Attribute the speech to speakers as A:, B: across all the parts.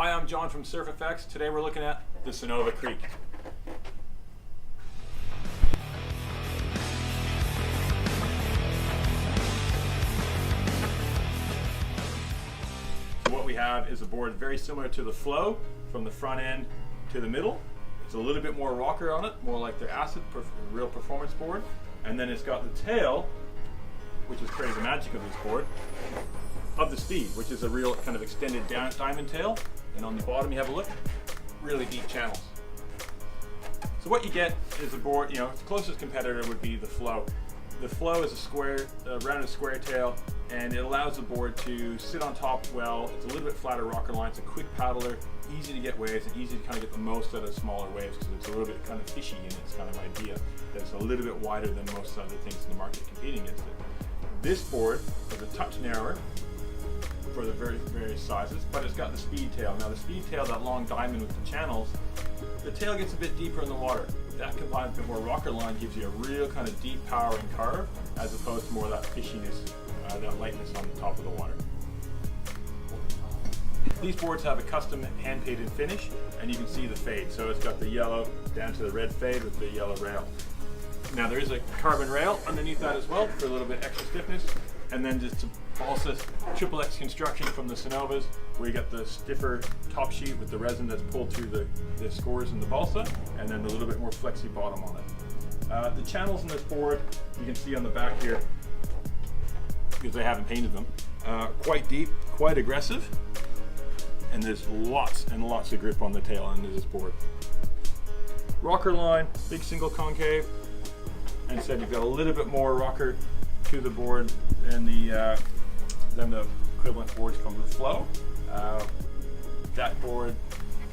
A: Hi, I'm John from Surf Effects. Today we're looking at the Sunova Creek. So what we have is a board very similar to the Flow, from the front end to the middle. It's a little bit more rocker on it, more like the Acid, real performance board. And then it's got the tail, which is creating the magic of this board, of the Speed, which is a real kind of extended diamond tail. And on the bottom you have a look, really deep channels. So what you get is a board, the closest competitor would be the Flow. The Flow is a rounded square tail, and it allows the board to sit on top well. It's a little bit flatter rocker line, it's a quick paddler, easy to get waves, and easy to kind of get the most out of smaller waves because it's a little bit kind of fishy in its kind of idea. That it's a little bit wider than most other things in the market competing against it. This board is a touch narrower for the various sizes, but it's got the Speed tail. Now the Speed tail, that long diamond with the channels, the tail gets a bit deeper in the water. That combined with a bit more rocker line gives you a real kind of deep power and carve, as opposed to more of that fishiness, that lightness on the top of the water. These boards have a custom hand-painted finish, and you can see the fade. So it's got the yellow down to the red fade with the yellow rail. Now there is a carbon rail underneath that as well for a little bit extra stiffness. And then just balsa triple X construction from the Sunovas, where you got the stiffer top sheet with the resin that's pulled through the scores in the balsa, and then a little bit more flexy bottom on it. The channels in this board, you can see on the back here, because they haven't painted them, quite deep, quite aggressive, and there's lots and lots of grip on the tail end of this board. Rocker line, big single concave, and said you've got a little bit more rocker to the board than the equivalent boards from the Flow. That board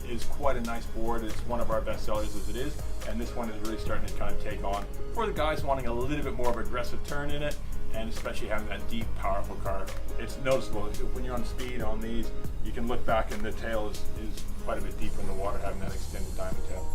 A: is quite a nice board. It's one of our best sellers as it is, and this one is really starting to kind of take on for the guys wanting a little bit more of aggressive turn in it, and especially having that deep, powerful carve. It's noticeable when you're on Speed on these. You can look back and the tail is quite a bit deeper in the water, having that extended diamond tail.